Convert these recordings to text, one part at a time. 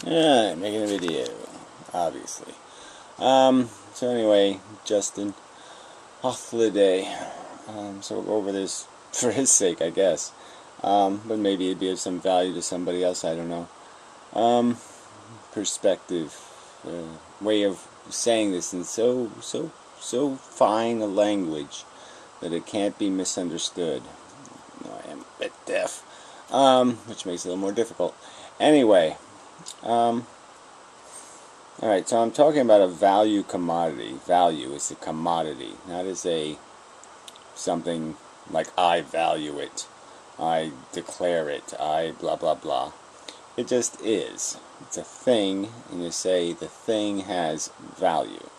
Yeah, making a video, obviously. So anyway, Justin, off for the day. So we'll go over this for his sake, I guess. But maybe it'd be of some value to somebody else, I don't know. Perspective, way of saying this in so fine a language that it can't be misunderstood. No, I am a bit deaf, which makes it a little more difficult. Anyway, alright, so I'm talking about a value commodity. Value is a commodity, not as a something like I value it, I declare it, I blah blah blah. It just is. It's a thing, and you say the thing has value.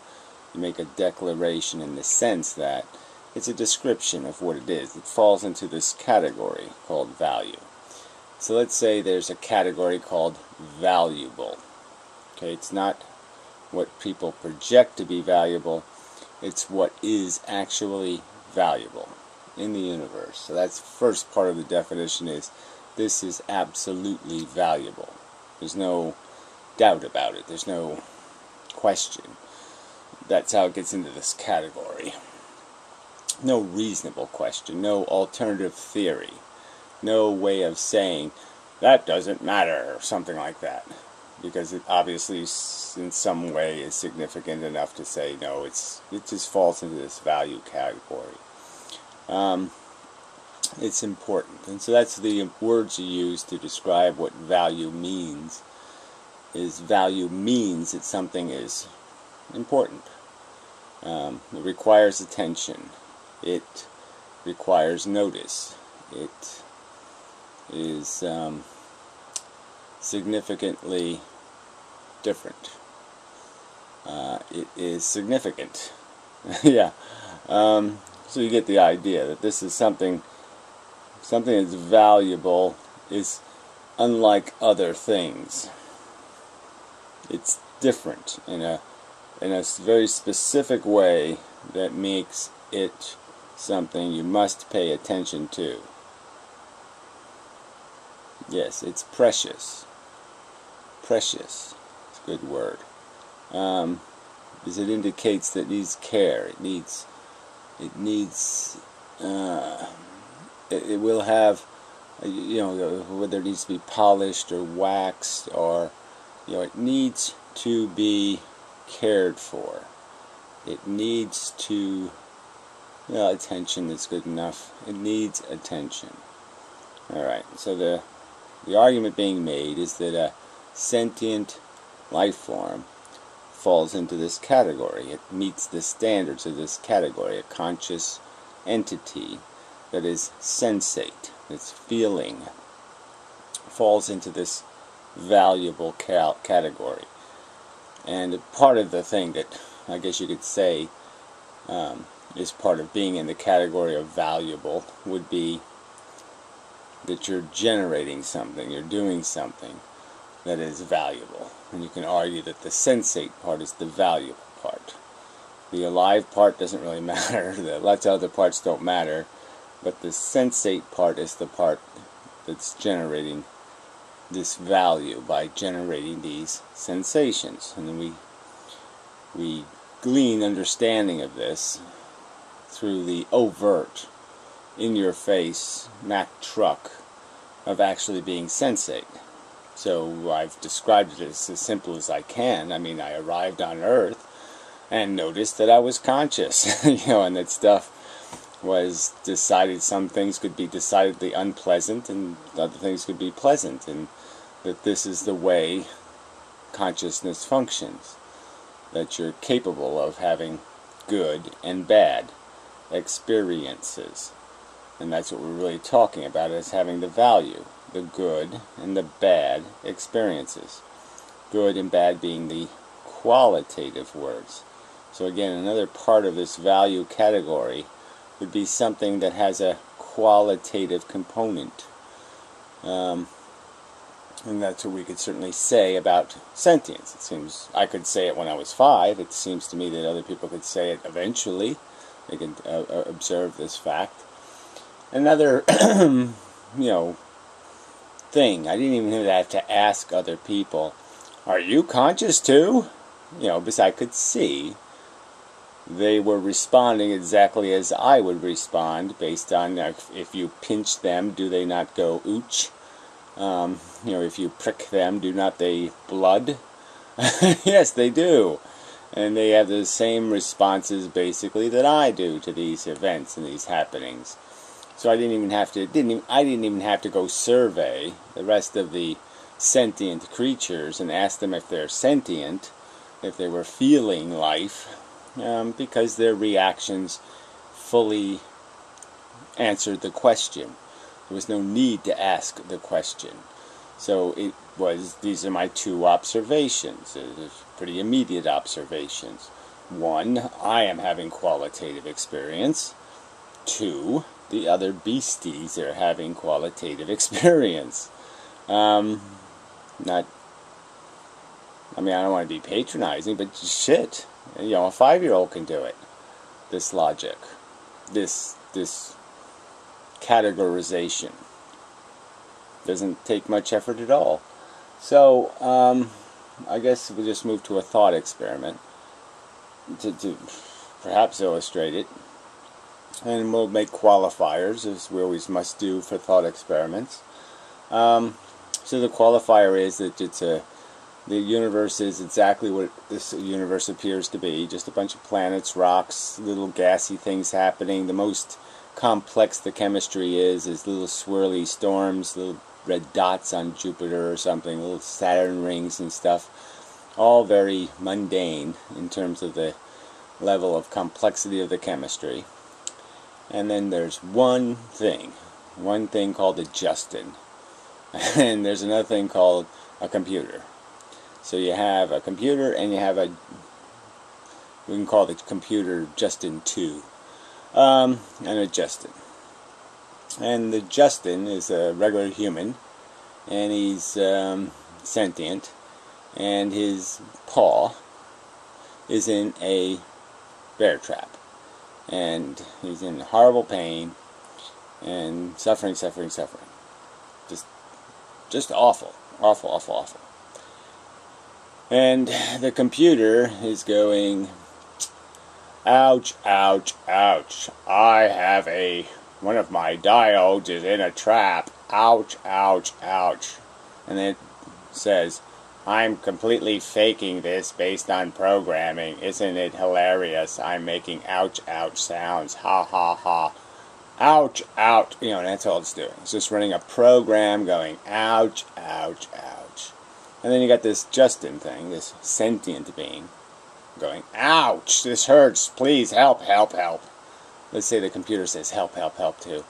You make a declaration in the sense that it's a description of what it is. It falls into this category called value. So let's say there's a category called valuable. Okay, it's not what people project to be valuable, it's what is actually valuable in the universe. So that's the first part of the definition, is this is absolutely valuable. There's no doubt about it. There's no question. That's how it gets into this category. No reasonable question, no alternative theory, no way of saying that doesn't matter or something like that, because it obviously in some way is significant enough to say no, it just falls into this value category. It's important, and so that's the words you use to describe what value means. Is value means that something is important. It requires attention. It requires notice. It is significantly different. It is significant. Yeah. So you get the idea that this is something that's valuable, is unlike other things. It's different in a very specific way that makes it something you must pay attention to. Yes, it's precious. Precious. It's a good word. Because it indicates that it needs care. It will have, whether it needs to be polished or waxed, or, it needs to be cared for. It needs to, attention is good enough. It needs attention. Alright, so the argument being made is that a sentient life form falls into this category. It meets the standards of this category. A conscious entity that is sensate, that's feeling, falls into this valuable category. And part of the thing that I guess you could say is part of being in the category of valuable would be that you're generating something, you're doing something that is valuable. And you can argue that the sensate part is the valuable part. The alive part doesn't really matter. Lots of other parts don't matter. But the sensate part is the part that's generating this value by generating these sensations. And then we glean understanding of this through the overt, in-your-face Mack truck of actually being sensate. So I've described it as simple as I can. I mean, I arrived on Earth and noticed that I was conscious, and that stuff was decided. Some things could be decidedly unpleasant and other things could be pleasant, and that this is the way consciousness functions, that you're capable of having good and bad experiences. And that's what we're really talking about, is having the value, the good and the bad experiences. Good and bad being the qualitative words. So again, another part of this value category would be something that has a qualitative component. And that's what we could certainly say about sentience. It seems I could say it when I was 5. It seems to me that other people could say it eventually. They could observe this fact. Another, thing. I didn't even have to ask other people Are you conscious too? You know, because I could see they were responding exactly as I would respond, based on if you pinch them, do they not go ooch? You know, if you prick them, do not they blood? Yes, they do. And they have the same responses basically that I do to these events and these happenings. So I didn't even have to go survey the rest of the sentient creatures and ask them if they're sentient, if they were feeling life, because their reactions fully answered the question. There was no need to ask the question. So it was, these are my two observations, pretty immediate observations. One, I am having qualitative experience. Two, the other beasties are having qualitative experience. Not, I mean, I don't want to be patronizing, but shit, you know, a 5-year-old can do it. This logic, this categorization doesn't take much effort at all. So, I guess we'll just move to a thought experiment to perhaps illustrate it. And we'll make qualifiers, as we always must do for thought experiments. So the qualifier is that the universe is exactly what this universe appears to be, just a bunch of planets, rocks, little gassy things happening. The most complex the chemistry is little swirly storms, little red dots on Jupiter or something, little Saturn rings and stuff. All very mundane in terms of the level of complexity of the chemistry. And then there's one thing called a Justin. And there's another thing called a computer. So you have a computer and you have we can call the computer Justin 2. And a Justin. And the Justin is a regular human, and he's sentient, and his paw is in a bear trap. And he's in horrible pain and suffering. Just awful. And the computer is going, ouch, ouch, ouch. I have one of my diodes is in a trap. Ouch, ouch, ouch. And it says, I'm completely faking this based on programming. Isn't it hilarious? I'm making ouch, ouch sounds. Ha, ha, ha. Ouch, ouch. You know, that's all it's doing. It's just running a program going, ouch, ouch, ouch. And then you got this Justin thing, this sentient being, going, ouch, this hurts. Please help, help, help. Let's say the computer says help, help, help too.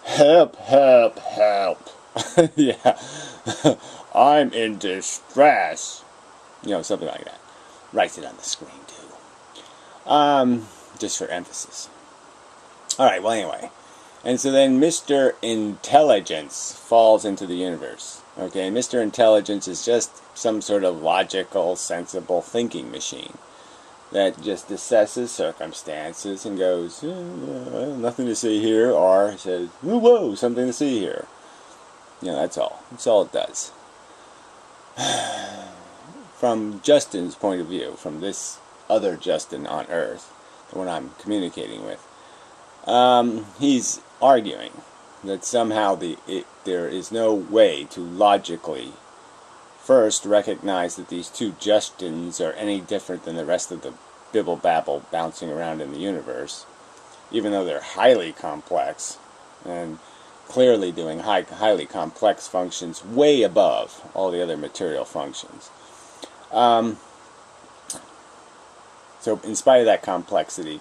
Help, help, help. Yeah. I'm in distress. You know, something like that. Writes it on the screen too. Just for emphasis. Alright, well anyway. And so then Mr. Intelligence falls into the universe. Okay, Mr. Intelligence is just some sort of logical, sensible thinking machine that just assesses circumstances and goes, nothing to see here, or says, whoa, something to see here. You know, that's all. That's all it does. From Justin's point of view, from this other Justin on Earth, the one I'm communicating with, he's arguing that somehow there is no way to logically first recognize that these two Justins are any different than the rest of the bibble-babble bouncing around in the universe, even though they're highly complex and clearly doing highly complex functions way above all the other material functions. So in spite of that complexity,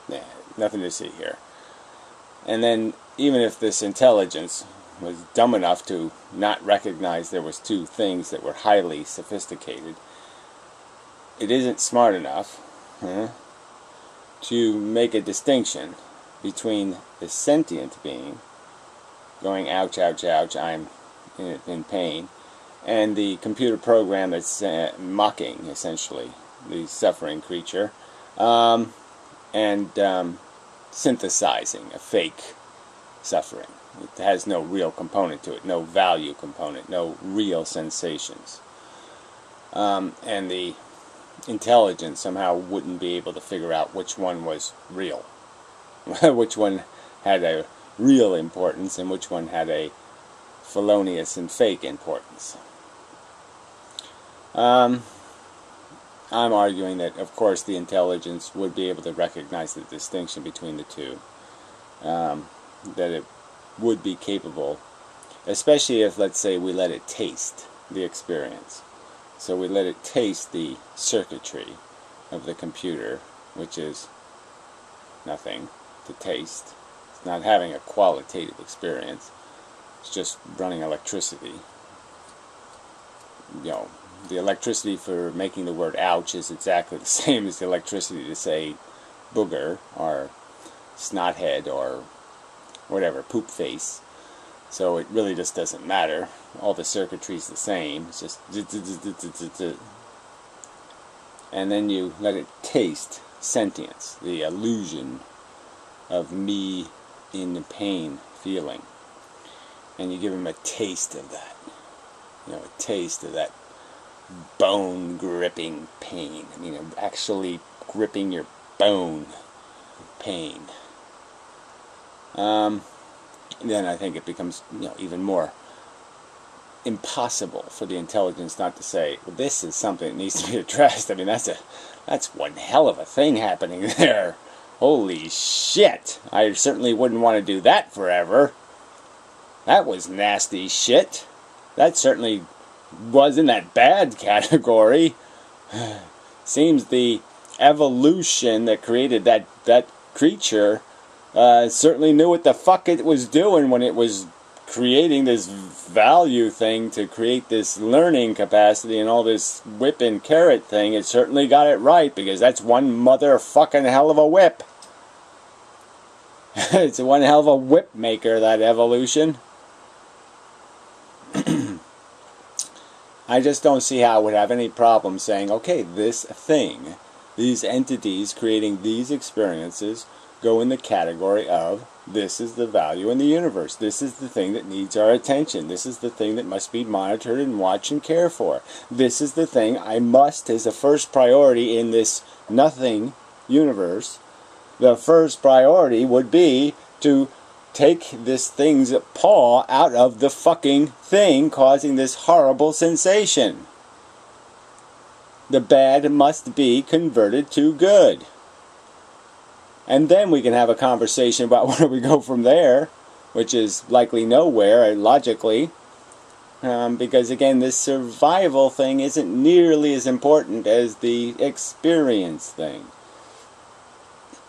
nothing to see here. And then even if this intelligence was dumb enough to not recognize there was two things that were highly sophisticated, it isn't smart enough to make a distinction between the sentient being going ouch, ouch, ouch, I'm in pain, and the computer program that's mocking, essentially, the suffering creature, and synthesizing a fake suffering. It has no real component to it, no value component, no real sensations. and the intelligence somehow wouldn't be able to figure out which one was real, which one had a real importance and which one had a felonious and fake importance. I'm arguing that, of course, the intelligence would be able to recognize the distinction between the two, that it would be capable, especially if, let's say, we let it taste the experience. So we let it taste the circuitry of the computer, which is nothing to taste. It's not having a qualitative experience. It's just running electricity. You know, the electricity for making the word ouch is exactly the same as the electricity to say booger or snothead or whatever, poop face. So it really just doesn't matter. All the circuitry's the same. It's just and then you let it taste sentience, the illusion of me in pain feeling. And you give him a taste of that. You know, a taste of that bone gripping pain. I mean, actually gripping your bone pain. Then I think it becomes, even more impossible for the intelligence not to say, well, this is something that needs to be addressed. I mean, that's one hell of a thing happening there. Holy shit. I certainly wouldn't want to do that forever. That was nasty shit. That certainly was in that bad category. Seems the evolution that created that creature certainly knew what the fuck it was doing when it was creating this value thing to create this learning capacity and all this whip and carrot thing. It certainly got it right, because that's one motherfucking hell of a whip. It's one hell of a whip maker, that evolution. I just don't see how it would have any problem saying, okay, this thing, these entities creating these experiences go in the category of, this is the value in the universe. This is the thing that needs our attention. This is the thing that must be monitored and watched and cared for. This is the thing I must, as a first priority in this nothing universe, the first priority would be to take this thing's paw out of the fucking thing causing this horrible sensation. The bad must be converted to good. And then we can have a conversation about where we go from there, which is likely nowhere, logically. Because again, this survival thing isn't nearly as important as the experience thing.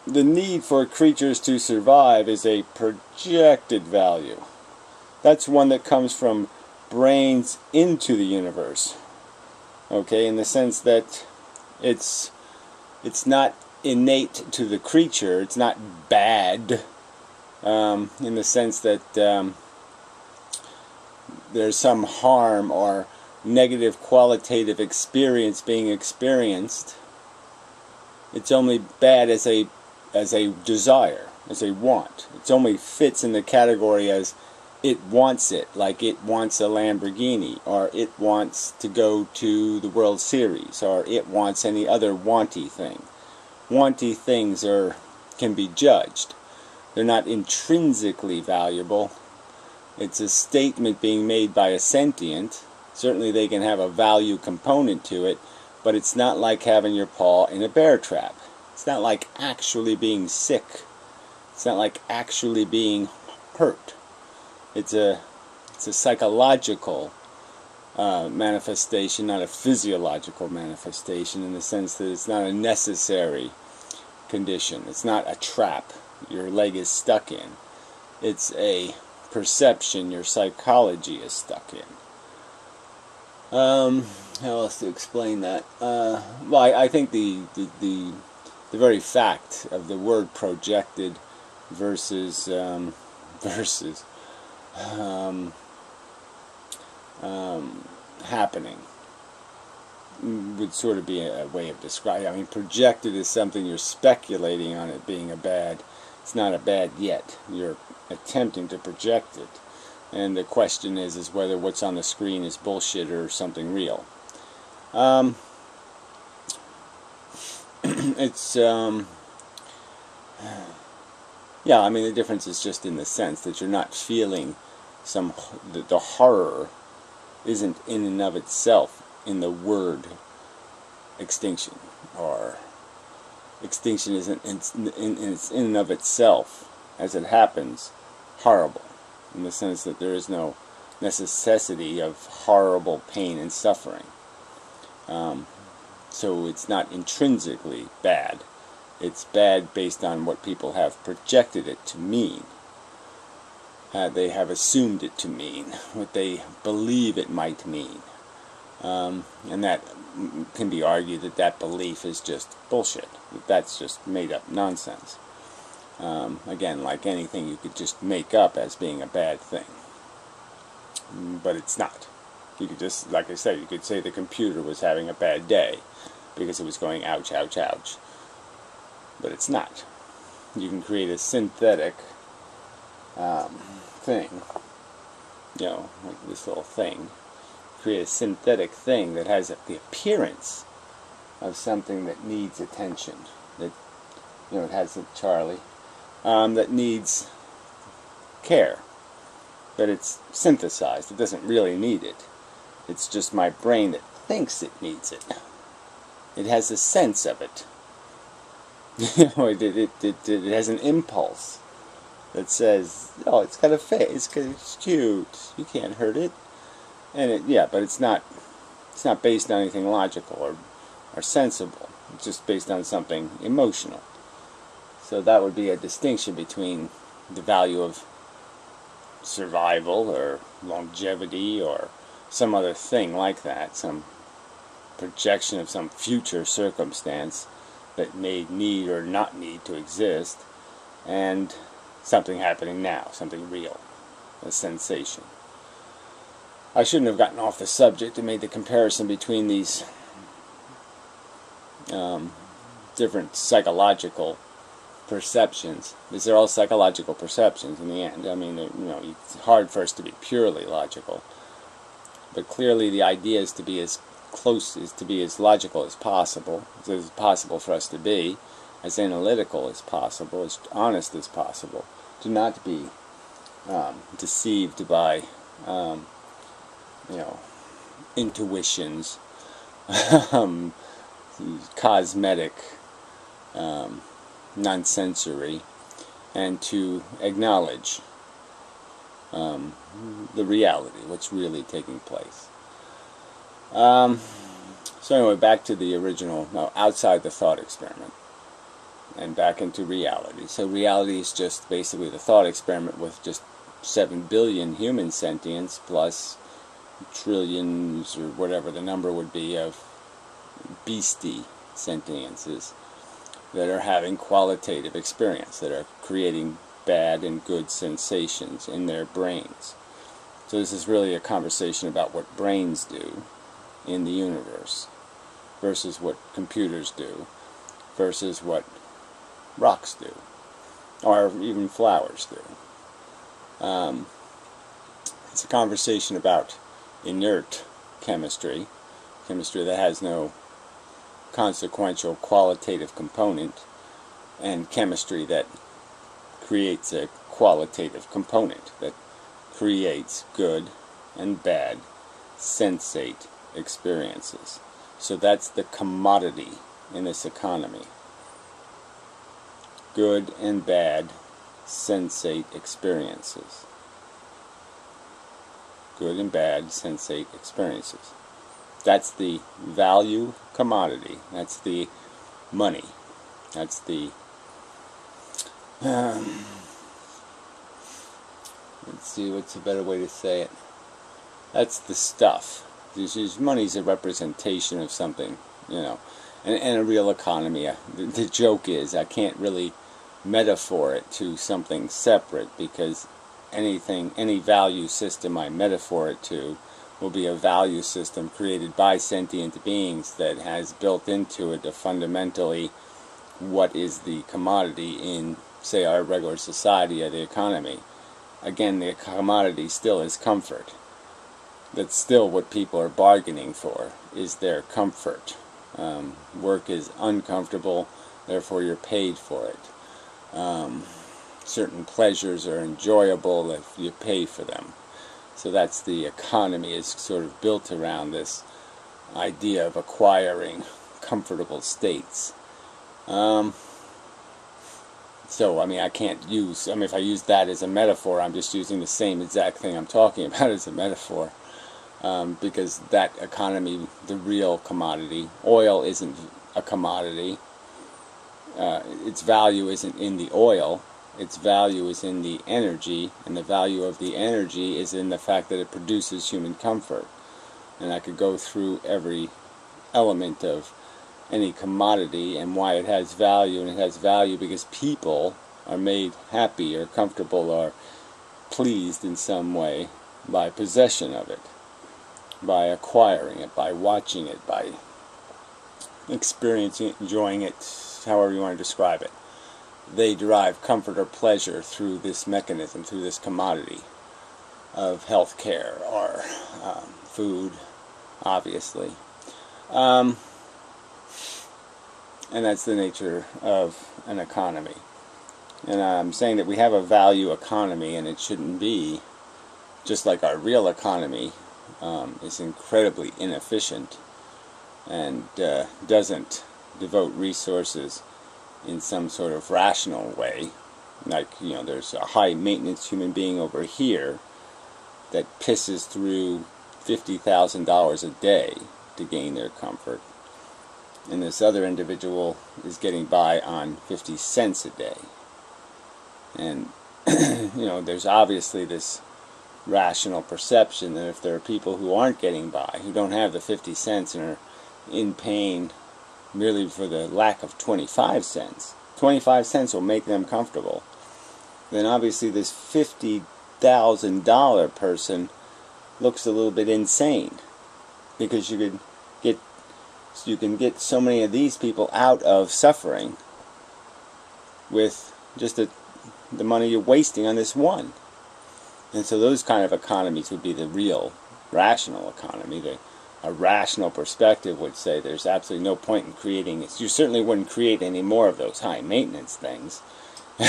The need for creatures to survive is a projected value. That's one that comes from brains into the universe. Okay, in the sense that it's not innate to the creature. It's not bad, in the sense that there's some harm or negative qualitative experience being experienced. It's only bad as a desire, as a want. It only fits in the category as it wants it, like it wants a Lamborghini, or it wants to go to the World Series, or it wants any other wanty thing. Wanty things can be judged. They're not intrinsically valuable. It's a statement being made by a sentient. Certainly they can have a value component to it, but it's not like having your paw in a bear trap. It's not like actually being sick. It's not like actually being hurt. It's a psychological manifestation, not a physiological manifestation, in the sense that it's not a necessary condition. It's not a trap your leg is stuck in. It's a perception your psychology is stuck in. How else to explain that? Well, I think the very fact of the word projected versus happening would sort of be a way of describing. I mean, projected is something you're speculating on it being a bad. It's not a bad yet. You're attempting to project it, and the question is whether what's on the screen is bullshit or something real. Um, it's, yeah, I mean, the difference is just in the sense that you're not feeling the horror isn't in and of itself in the word extinction, or extinction isn't in and of itself, as it happens, horrible, in the sense that there is no necessity of horrible pain and suffering. So it's not intrinsically bad. It's bad based on what people have projected it to mean. They have assumed it to mean, what they believe it might mean. And that can be argued that that belief is just bullshit. That's just made up nonsense. Again, like anything you could just make up as being a bad thing. But it's not. You could just, like I said, you could say the computer was having a bad day because it was going ouch, ouch, ouch. But it's not. You can create a synthetic thing, you know, like this little thing. Create a synthetic thing that has the appearance of something that needs attention. That, you know, it has a Charlie, that needs care. But it's synthesized. It doesn't really need it. It's just my brain that thinks it needs it. It has a sense of it. You know, it has an impulse that says, "Oh, it's got a face. It's cute. You can't hurt it." And yeah, but it's not based on anything logical or sensible. It's just based on something emotional. So that would be a distinction between the value of survival or longevity or some other thing like that, some projection of some future circumstance that may need or not need to exist, and something happening now, something real, a sensation. I shouldn't have gotten off the subject and made the comparison between these different psychological perceptions, because they're all psychological perceptions in the end. I mean, you know, it's hard for us to be purely logical, but clearly the idea is to be as close, is to be as logical as possible for us to be, as analytical as possible, as honest as possible, to not be deceived by you know, intuitions, cosmetic, nonsensory, and to acknowledge the reality, what's really taking place. So anyway, back to the original, no, outside the thought experiment, and back into reality. So reality is just basically the thought experiment with just 7 billion human sentience plus trillions, or whatever the number would be, of beastie sentiences that are having qualitative experience, that are creating bad and good sensations in their brains. So this is really a conversation about what brains do in the universe versus what computers do versus what rocks do, or even flowers do. It's a conversation about inert chemistry, chemistry that has no consequential qualitative component, and chemistry that creates a qualitative component, that creates good and bad sensate experiences. So that's the commodity in this economy. Good and bad sensate experiences. Good and bad sensate experiences. That's the value commodity. That's the money. That's the let's see, what's a better way to say it? That's the stuff. Money's a representation of something, you know. And a real economy, the joke is, I can't really metaphor it to something separate, because any value system I metaphor it to will be a value system created by sentient beings that has built into it a fundamentally what is the commodity in, say, our regular society or the economy. Again, the commodity still is comfort. That's still what people are bargaining for, is their comfort. Work is uncomfortable, therefore you're paid for it. Certain pleasures are enjoyable if you pay for them. So that's the economy, is sort of built around this idea of acquiring comfortable states. So, I mean, if I use that as a metaphor, I'm just using the same exact thing I'm talking about as a metaphor. Because that economy, the real commodity, oil isn't a commodity. Its value isn't in the oil. Its value is in the energy, and the value of the energy is in the fact that it produces human comfort. And I could go through every element of any commodity and why it has value, and it has value because people are made happy or comfortable or pleased in some way by possession of it, by acquiring it, by watching it, by experiencing it, enjoying it, however you want to describe it. They derive comfort or pleasure through this mechanism, through this commodity of health care or food, obviously. And that's the nature of an economy. And I'm saying that we have a value economy, and it shouldn't be, just like our real economy is incredibly inefficient and doesn't devote resources in some sort of rational way. Like, there's a high maintenance human being over here that pisses through $50,000 a day to gain their comfort, and this other individual is getting by on 50 cents a day. And there's obviously this rational perception that if there are people who aren't getting by, who don't have the 50 cents and are in pain merely for the lack of 25 cents, 25 cents will make them comfortable, then obviously this $50,000 person looks a little bit insane, because you can get so many of these people out of suffering with just the money you're wasting on this one. And so those kind of economies would be the real rational economy. A rational perspective would say there's absolutely no point in creating it. You certainly wouldn't create any more of those high maintenance things.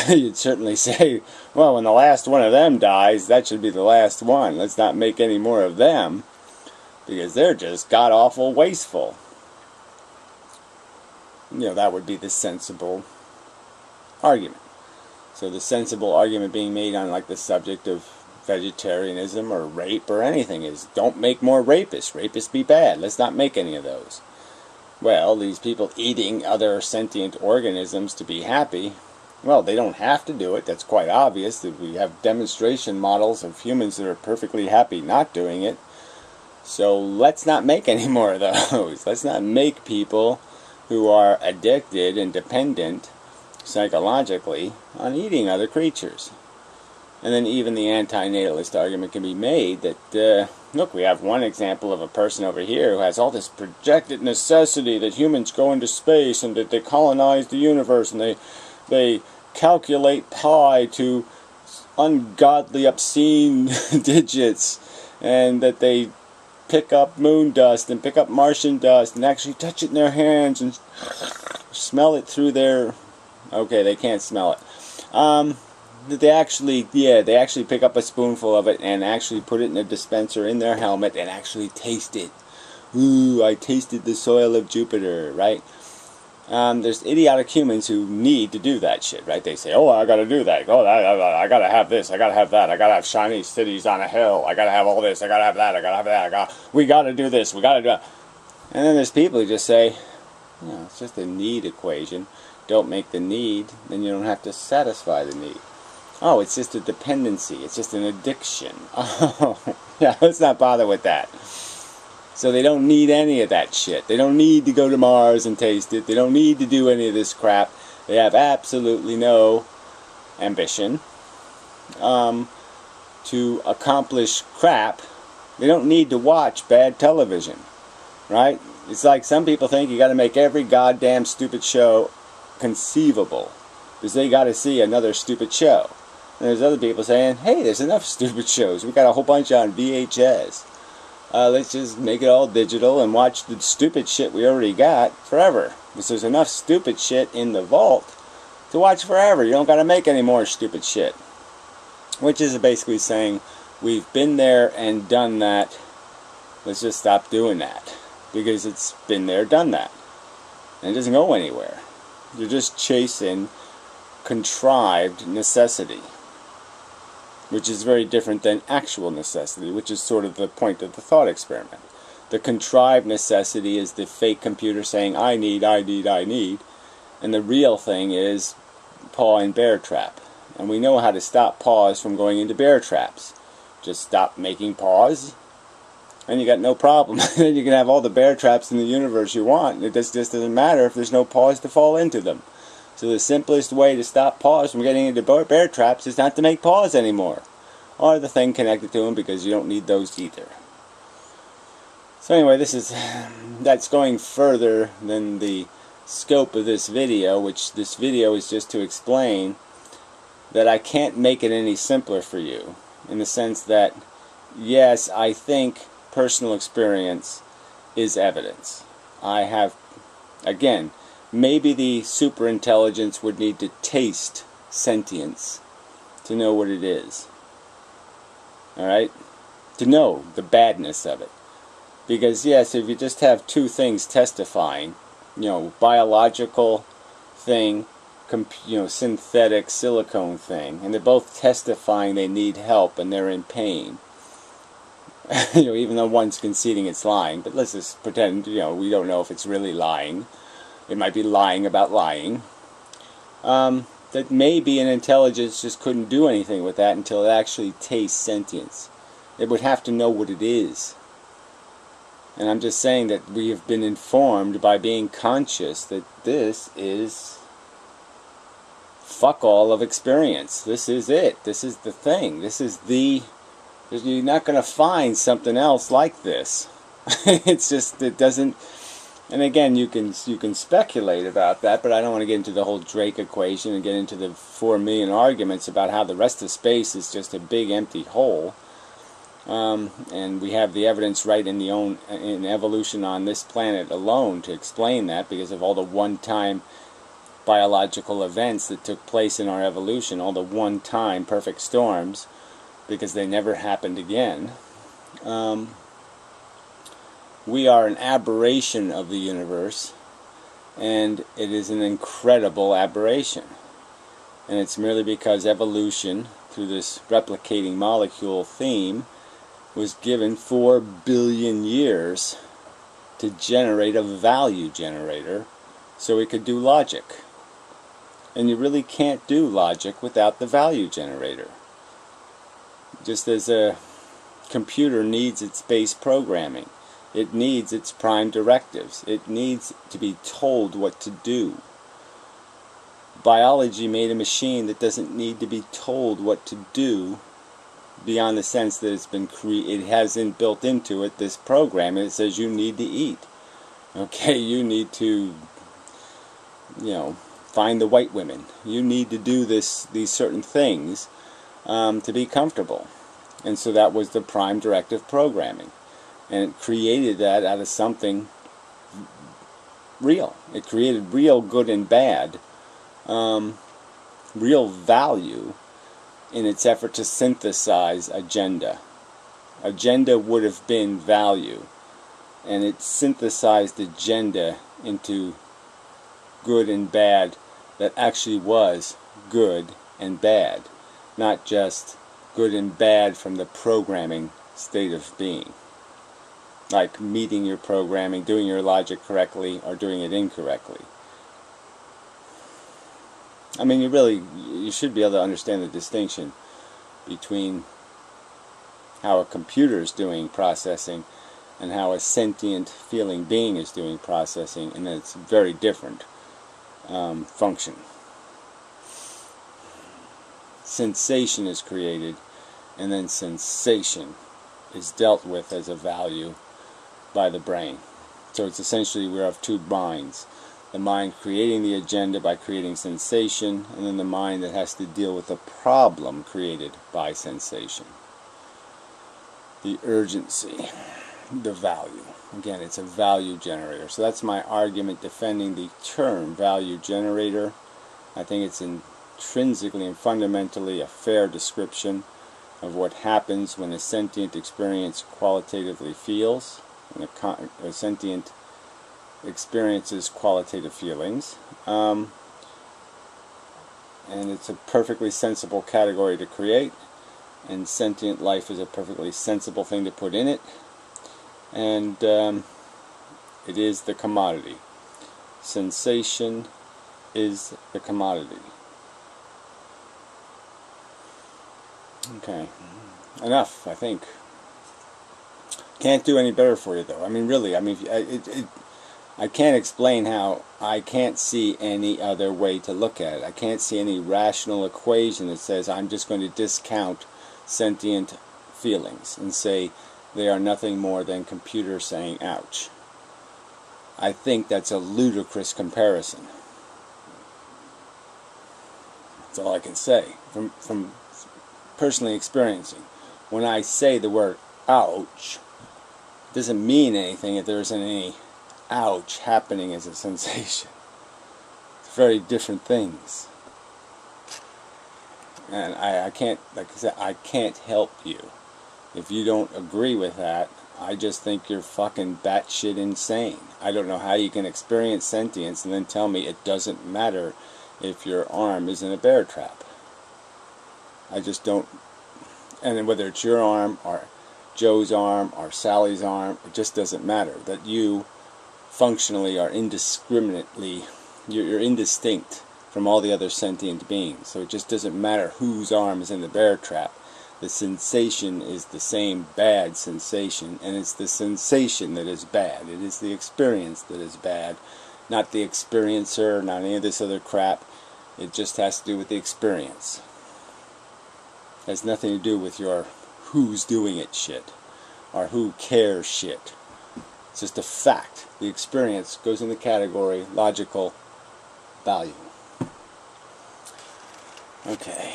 You'd certainly say, well, when the last one of them dies, that should be the last one. Let's not make any more of them, because they're just god-awful wasteful. That would be the sensible argument. So the sensible argument being made on like the subject of vegetarianism or rape or anything is, don't make more rapists. Rapists be bad. Let's not make any of those. Well, these people eating other sentient organisms to be happy, well, they don't have to do it. That's quite obvious. That we have demonstration models of humans that are perfectly happy not doing it. So let's not make any more of those. Let's not make people who are addicted and dependent psychologically on eating other creatures. And then even the anti-natalist argument can be made that, look, we have one example of a person over here who has all this projected necessity that humans go into space and that they colonize the universe and they calculate pi to ungodly, obscene digits, and that they pick up moon dust and pick up Martian dust and actually touch it in their hands and smell it through their... Okay, they can't smell it. They actually pick up a spoonful of it and actually put it in a dispenser in their helmet and actually taste it. Ooh, I tasted the soil of Jupiter, right? There's idiotic humans who need to do that shit, right? They say, oh, I gotta do that. Oh, I gotta have this. I gotta have that. I gotta have shiny cities on a hill. I gotta have all this. I gotta have that. I gotta have that. We gotta do this. We gotta do that. And then there's people who just say, it's just a need equation. Don't make the need, then you don't have to satisfy the need. Oh, it's just a dependency. It's just an addiction. Oh, yeah, let's not bother with that. So they don't need any of that shit. They don't need to go to Mars and taste it. They don't need to do any of this crap. They have absolutely no ambition to accomplish crap. They don't need to watch bad television, right? It's like some people think you got to make every goddamn stupid show conceivable because they got to see another stupid show. And there's other people saying, hey, there's enough stupid shows. We got a whole bunch on VHS. let's just make it all digital and watch the stupid shit we already got forever. Because there's enough stupid shit in the vault to watch forever. You don't got to make any more stupid shit. Which is basically saying, we've been there and done that. Let's just stop doing that. Because it's been there, done that. And it doesn't go anywhere. You're just chasing contrived necessity. Which is very different than actual necessity, which is sort of the point of the thought experiment. The contrived necessity is the fake computer saying, I need, I need, I need. And the real thing is paw in bear trap. And we know how to stop paws from going into bear traps. Just stop making paws, and you got no problem. You can have all the bear traps in the universe you want. It just doesn't matter if there's no paws to fall into them. So the simplest way to stop paws from getting into bear traps is not to make paws anymore. Or the thing connected to them, because you don't need those either. So anyway, that's going further than the scope of this video, which this video is just to explain that I can't make it any simpler for you, in the sense that, yes, I think personal experience is evidence. I have, again, maybe the superintelligence would need to taste sentience to know what it is. Alright? To know the badness of it. Because, yes, if you just have two things testifying, biological thing, synthetic silicone thing, and they're both testifying they need help and they're in pain. Even though one's conceding it's lying, but let's just pretend, we don't know if it's really lying. It might be lying about lying. That maybe an intelligence just couldn't do anything with that until it actually tastes sentience. It would have to know what it is. And I'm just saying that we have been informed by being conscious that this is fuck all of experience. This is it. This is the thing. This is the... You're not going to find something else like this. It's just, it doesn't... And again, you can speculate about that, but I don't want to get into the whole Drake equation and get into the 4 million arguments about how the rest of space is just a big empty hole. And we have the evidence right in evolution on this planet alone to explain that, because of all the one-time biological events that took place in our evolution, all the one-time perfect storms, because they never happened again. We are an aberration of the universe, and it is an incredible aberration. And it's merely because evolution, through this replicating molecule theme, was given 4 billion years to generate a value generator so it could do logic. And you really can't do logic without the value generator. Just as a computer needs its base programming, it needs its prime directives. It needs to be told what to do. Biology made a machine that doesn't need to be told what to do, beyond the sense that it has built into it this program, and it says you need to eat. Okay, you need to, find the white women. You need to do these certain things to be comfortable. And so that was the prime directive programming. And it created that out of something real. It created real good and bad, real value in its effort to synthesize agenda. Agenda would have been value. And it synthesized agenda into good and bad that actually was good and bad. Not just good and bad from the programming state of being. Like meeting your programming, doing your logic correctly, or doing it incorrectly. I mean, you should be able to understand the distinction between how a computer is doing processing and how a sentient feeling being is doing processing, and it's very different function. Sensation is created, and then sensation is dealt with as a value by the brain. So it's essentially we have two minds. The mind creating the agenda by creating sensation, and then the mind that has to deal with the problem created by sensation. The urgency. the value. Again, it's a value generator. So that's my argument defending the term value generator. I think it's intrinsically and fundamentally a fair description of what happens when a sentient experience qualitatively feels, when a sentient experiences qualitative feelings. And it's a perfectly sensible category to create, and sentient life is a perfectly sensible thing to put in it, and it is the commodity. Sensation is the commodity. Okay, enough, I think. Can't do any better for you, though. I mean, really, I mean, I can't explain how I can't see any other way to look at it. I can't see any rational equation that says I'm just going to discount sentient feelings and say they are nothing more than computers saying ouch. I think that's a ludicrous comparison. That's all I can say from personally experiencing. When I say the word ouch, it doesn't mean anything if there isn't any ouch happening as a sensation. It's very different things. And I can't, like I said, I can't help you. If you don't agree with that, I just think you're fucking batshit insane. I don't know how you can experience sentience and then tell me it doesn't matter if your arm is in a bear trap. I just don't. And whether it's your arm or Joe's arm or Sally's arm, it just doesn't matter. That you functionally are indiscriminately, you're indistinct from all the other sentient beings. So it just doesn't matter whose arm is in the bear trap. The sensation is the same bad sensation, and it's the sensation that is bad. It is the experience that is bad, not the experiencer, not any of this other crap. It just has to do with the experience. It has nothing to do with your who's doing it shit, or who cares shit. It's just a fact. The experience goes in the category logical value. Okay.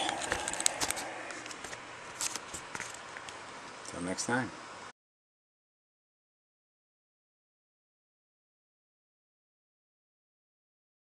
Till next time.